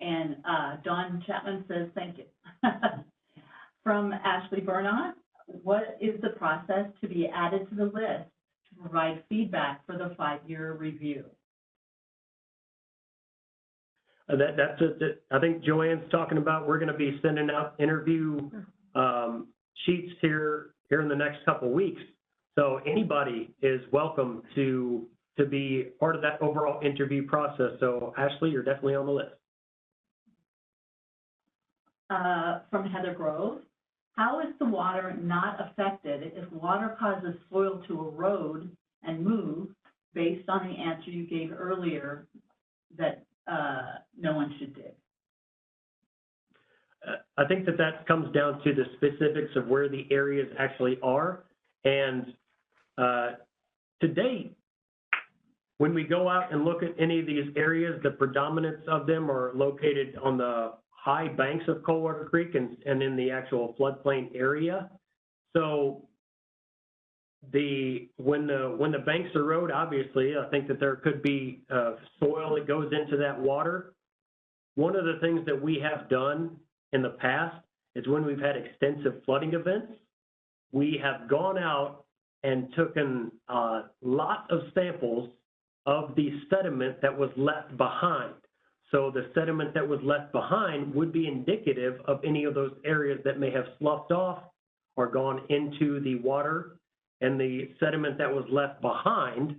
And Dawn Chapman says thank you. From Ashley Burnaugh, what is the process to be added to the list to to provide feedback for the 5-year review. That's it. I think Joanne's talking about, we're going to be sending out interview sheets here in the next couple weeks. So anybody is welcome to be part of that overall interview process. So Ashley, you're definitely on the list. From Heather Grove, how is the water not affected if water causes soil to erode and move based on the answer you gave earlier that no one should dig? I think that comes down to the specifics of where the areas actually are. And to date, when we go out and look at any of these areas, the predominance of them are located on the high banks of Coldwater Creek and in the actual floodplain area. So when the banks erode, obviously, I think that there could be soil that goes into that water. One of the things that we have done in the past is when we've had extensive flooding events, we have gone out and taken a lot of samples of the sediment that was left behind. So the sediment that was left behind would be indicative of any of those areas that may have sloughed off or gone into the water. And the sediment that was left behind,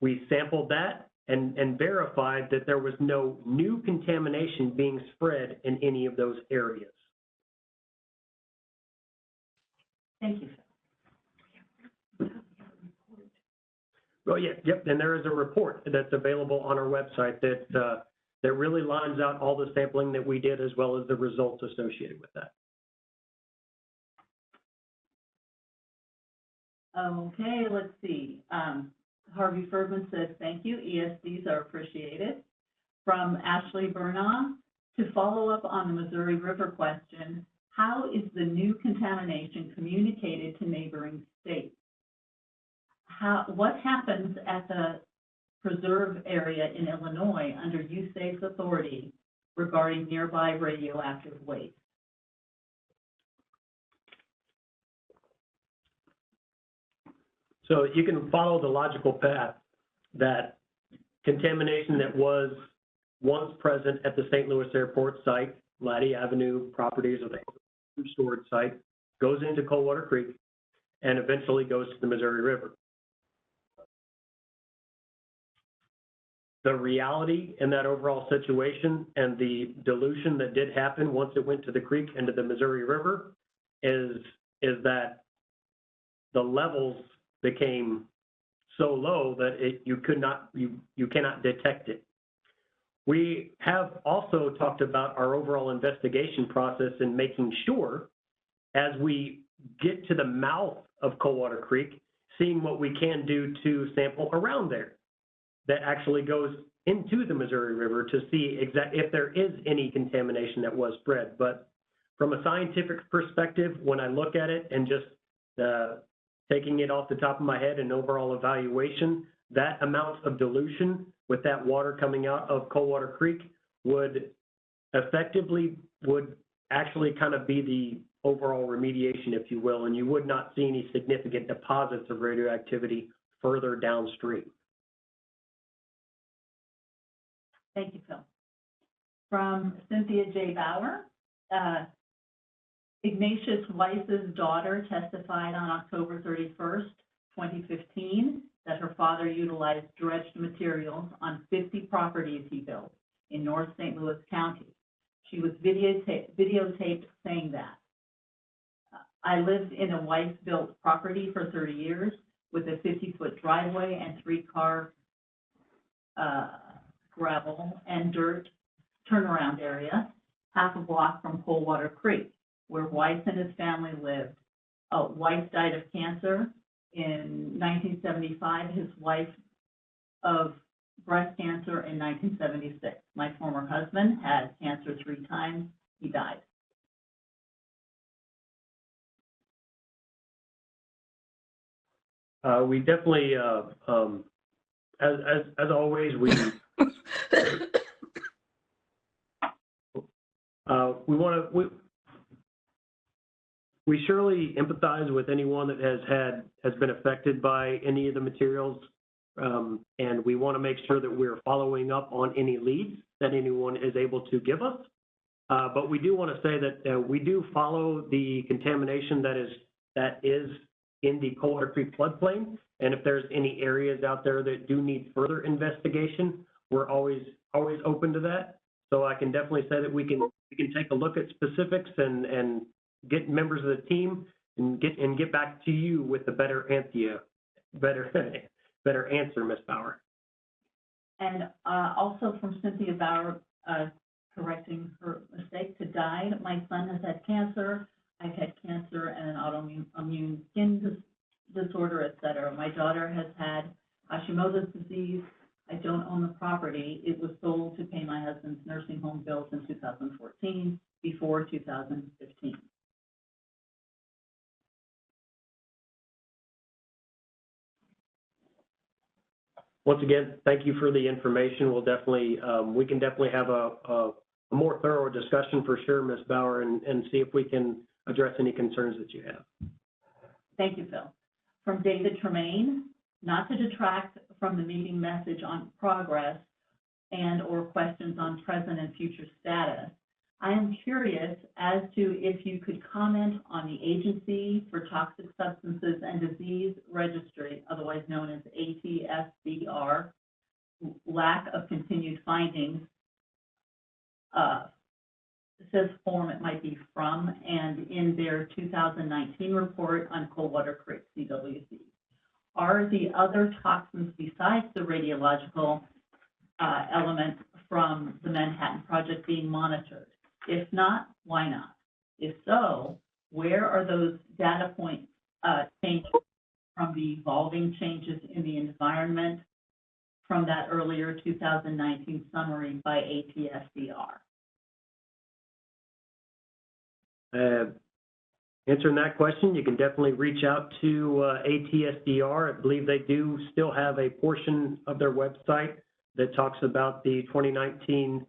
we sampled that and verified that there was no new contamination being spread in any of those areas. Thank you. Oh, yeah, yep, and there is a report that's available on our website that really lines out all the sampling that we did as well as the results associated with that. Okay, let's see. Harvey Ferdman says, thank you. ESDs are appreciated. From Ashley Burnham, to follow up on the Missouri River question, how is the new contamination communicated to neighboring states? What happens at the preserve area in Illinois under USAFE's authority regarding nearby radioactive waste? So you can follow the logical path that contamination that was once present at the St. Louis Airport site, Laddie Avenue properties of the storage site, goes into Coldwater Creek and eventually goes to the Missouri River. The reality in that overall situation and the dilution that did happen once it went to the creek into the Missouri River is that the levels became so low that you cannot detect it. We have also talked about our overall investigation process in making sure as we get to the mouth of Coldwater Creek, seeing what we can do to sample around there that actually goes into the Missouri River to see if there is any contamination that was spread. But from a scientific perspective, when I look at it and just taking it off the top of my head and overall evaluation, that amount of dilution with that water coming out of Coldwater Creek would actually kind of be the overall remediation, if you will, and you would not see any significant deposits of radioactivity further downstream. Thank you, Phil. From Cynthia J. Bauer, Ignatius Weiss's daughter testified on October 31st, 2015, that her father utilized dredged materials on 50 properties he built in North St. Louis County. She was videotaped saying that. I lived in a Weiss-built property for 30 years with a 50-foot driveway and 3-car gravel and dirt turnaround area, half a block from Coldwater Creek, where Weiss and his family lived. Weiss died of cancer in 1975, his wife of breast cancer in 1976. My former husband had cancer 3 times, he died. We definitely, as always, we We surely empathize with anyone that has been affected by any of the materials. And we want to make sure that we're following up on any leads that anyone is able to give us. But we do want to say that we do follow the contamination that is in the Coldwater Creek floodplain. And if there's any areas out there that do need further investigation, we're always open to that. So I can definitely say that we can take a look at specifics and get members of the team and get back to you with a better answer, Ms. Bauer. And also from Cynthia Bauer, correcting her mistake to died. My son has had cancer. I've had cancer and an autoimmune skin disorder, et cetera. My daughter has had Hashimoto's disease. I don't own the property. It was sold to pay my husband's nursing home bills in 2014, before 2015. Once again, thank you for the information. We'll definitely, we can definitely have a more thorough discussion for sure, Ms. Bauer, and see if we can address any concerns that you have. Thank you, Phil. From David Tremaine, not to detract from the meeting message on progress and or questions on present and future status, I am curious as to if you could comment on the Agency for Toxic Substances and Disease Registry, otherwise known as ATSDR, lack of continued findings. It says form, it might be from, and in their 2019 report on Coldwater Creek, CWC. Are the other toxins besides the radiological element from the Manhattan Project being monitored? If not, why not? If so, where are those data points changes from the evolving changes in the environment from that earlier 2019 summary by ATSDR? Answering that question, you can definitely reach out to ATSDR. I believe they do still have a portion of their website that talks about the 2019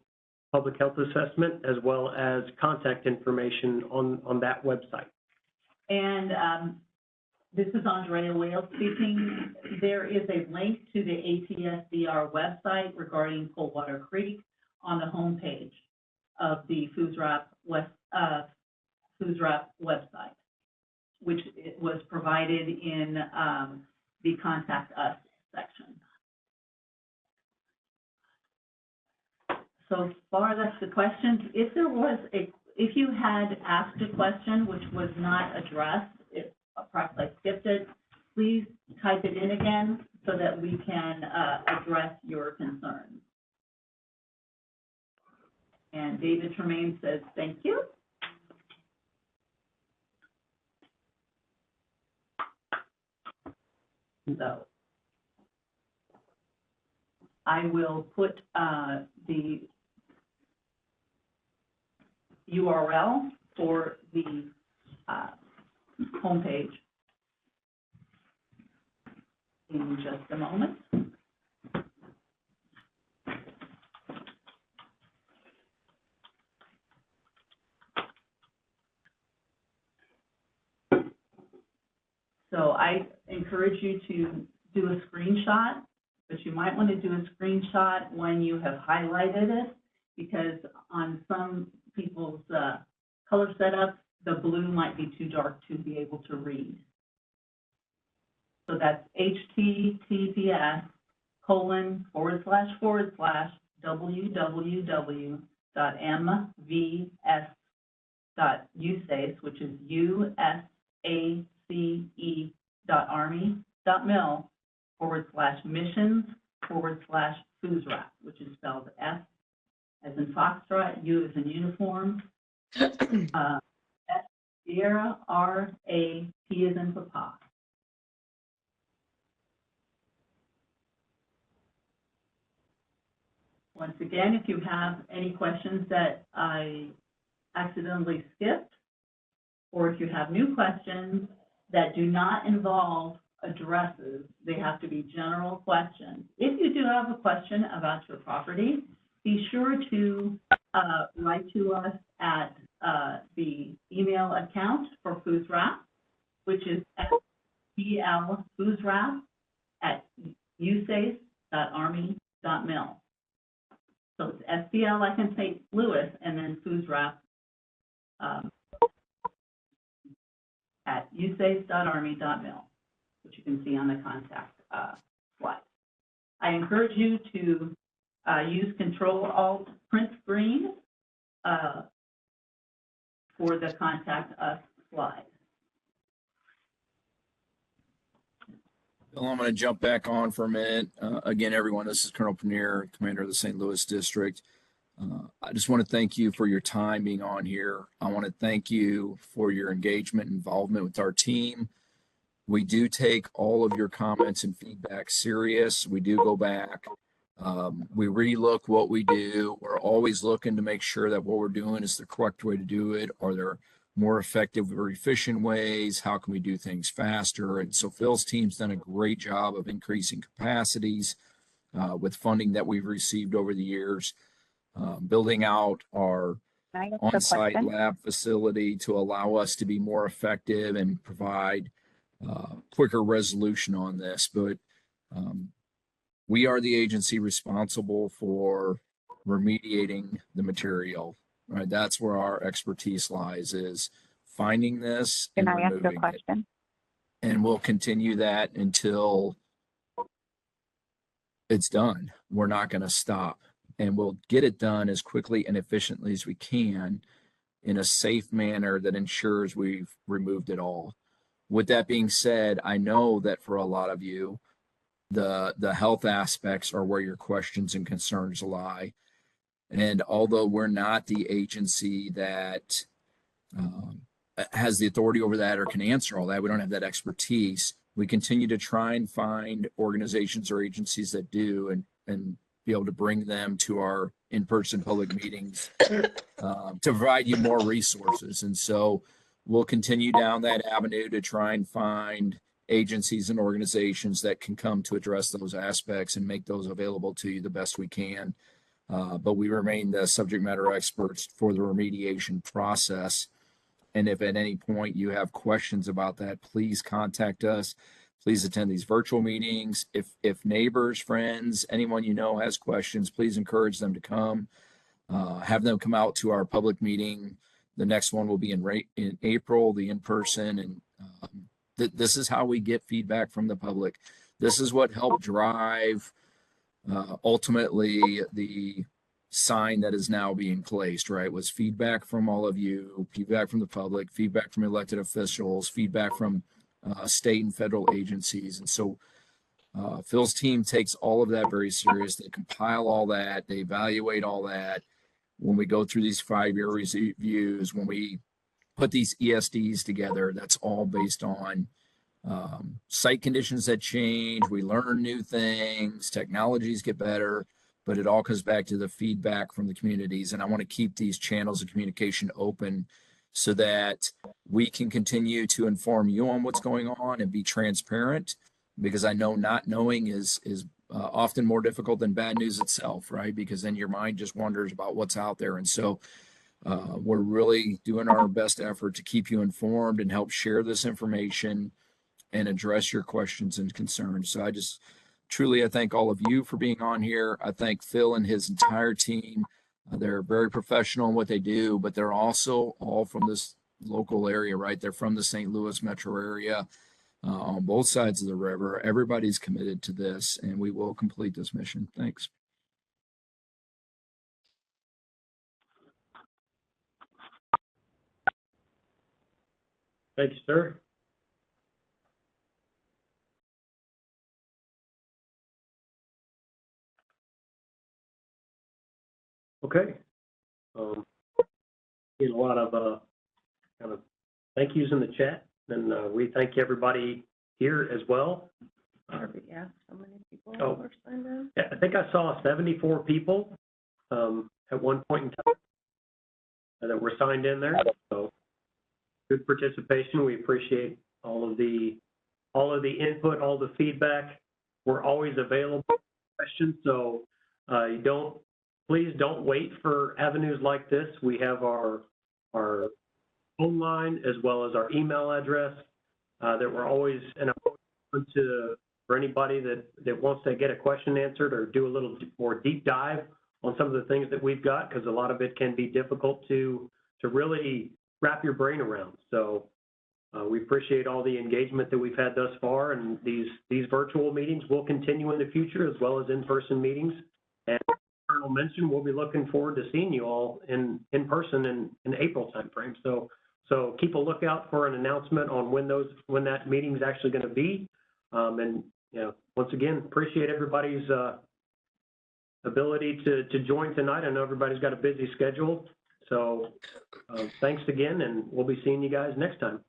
public health assessment, as well as contact information on that website. And this is Andrea Wales speaking. There is a link to the ATSDR website regarding Coldwater Creek on the homepage of the FUSRAP website, which it was provided in the Contact Us section. So far, that's the questions. If you had asked a question which was not addressed, if perhaps I skipped it, please type it in again so that we can address your concerns. And David Tremaine says, thank you. So I will put the URL for the homepage in just a moment. So I encourage you to do a screenshot, but you might want to do a screenshot when you have highlighted it, because on some people's color setups, the blue might be too dark to be able to read. So that's https://www.mvs.usace, which is usace.army.mil/missions/FUSRAP, which is spelled F as in Foxtrot, U as in uniform, S Sierra, R A P as in Papa. Once again, if you have any questions that I accidentally skipped, or if you have new questions that do not involve addresses, they have to be general questions. If you do have a question about your property, be sure to write to us at the email account for FUSRAP, which is splfusrap@usace.army.mil. So it's SPL like in St. Louis, and then FUSRAP at usace.army.mil, which you can see on the contact slide. I encourage you to use Control-Alt-Print Screen for the Contact Us slide. Bill, I'm going to jump back on for a minute. Again, everyone, this is Colonel Panier, Commander of the St. Louis District. I just want to thank you for your time being on here. I want to thank you for your engagement and involvement with our team. We do take all of your comments and feedback serious. We do go back. We relook what we do. We're always looking to make sure that what we're doing is the correct way to do it. Are there more effective or efficient ways? How can we do things faster? And so Phil's team's done a great job of increasing capacities with funding that we've received over the years, building out our on-site lab facility to allow us to be more effective and provide quicker resolution on this. But we are the agency responsible for remediating the material, right? That's where our expertise lies, is finding this and Can I ask removing a question? it. And we'll continue that until it's done. We're not going to stop, and we'll get it done as quickly and efficiently as we can in a safe manner that ensures we've removed it all. With that being said, I know that for a lot of you, the health aspects are where your questions and concerns lie. And although we're not the agency that has the authority over that or can answer all that, we don't have that expertise. We continue to try and find organizations or agencies that do, and be able to bring them to our in-person public meetings to provide you more resources. And so we'll continue down that avenue to try and find agencies and organizations that can come to address those aspects and make those available to you the best we can. But we remain the subject matter experts for the remediation process. And if at any point you have questions about that, please contact us. Please attend these virtual meetings. If neighbors, friends, anyone you know has questions, please encourage them to come. Have them come out to our public meeting. The next one will be in April, the in-person. And this is how we get feedback from the public. This is what helped drive ultimately the sign that is now being placed, right? Was feedback from all of you, feedback from the public, feedback from elected officials, feedback from state and federal agencies. And so Phil's team takes all of that very serious. They compile all that, they evaluate all that. When we go through these 5-year reviews, when we put these ESDs together, that's all based on site conditions that change. We learn new things, technologies get better, but it all comes back to the feedback from the communities. And I want to keep these channels of communication open so that we can continue to inform you on what's going on and be transparent, because I know not knowing is often more difficult than bad news itself, right? Because then your mind just wonders about what's out there. And so we're really doing our best effort to keep you informed and help share this information and address your questions and concerns. So I thank all of you for being on here. I thank Phil and his entire team. They're very professional in what they do, but they're also all from this local area, right? They're from the St. Louis metro area on both sides of the river. Everybody's committed to this, and we will complete this mission. Thanks. Thank you, sir. Okay. Get a lot of kind of thank yous in the chat, and we thank everybody here as well. Yeah, so many people Oh. were signed in. Yeah, I think I saw 74 people at one point in time that were signed in there. So good participation. We appreciate all of the input, all the feedback. We're always available for questions, so please don't wait for avenues like this. We have our our phone line as well as our email address. That we're always, and I'm open to, for anybody that wants to get a question answered or do a little more deep dive on some of the things that we've got, because a lot of it can be difficult to really wrap your brain around. So we appreciate all the engagement that we've had thus far, and these virtual meetings will continue in the future as well as in-person meetings. And as Colonel mentioned, we'll be looking forward to seeing you all in person in April timeframe. So keep a lookout for an announcement on when that meeting is actually going to be. And once again, appreciate everybody's ability to join tonight. I know everybody's got a busy schedule. So thanks again, and we'll be seeing you guys next time.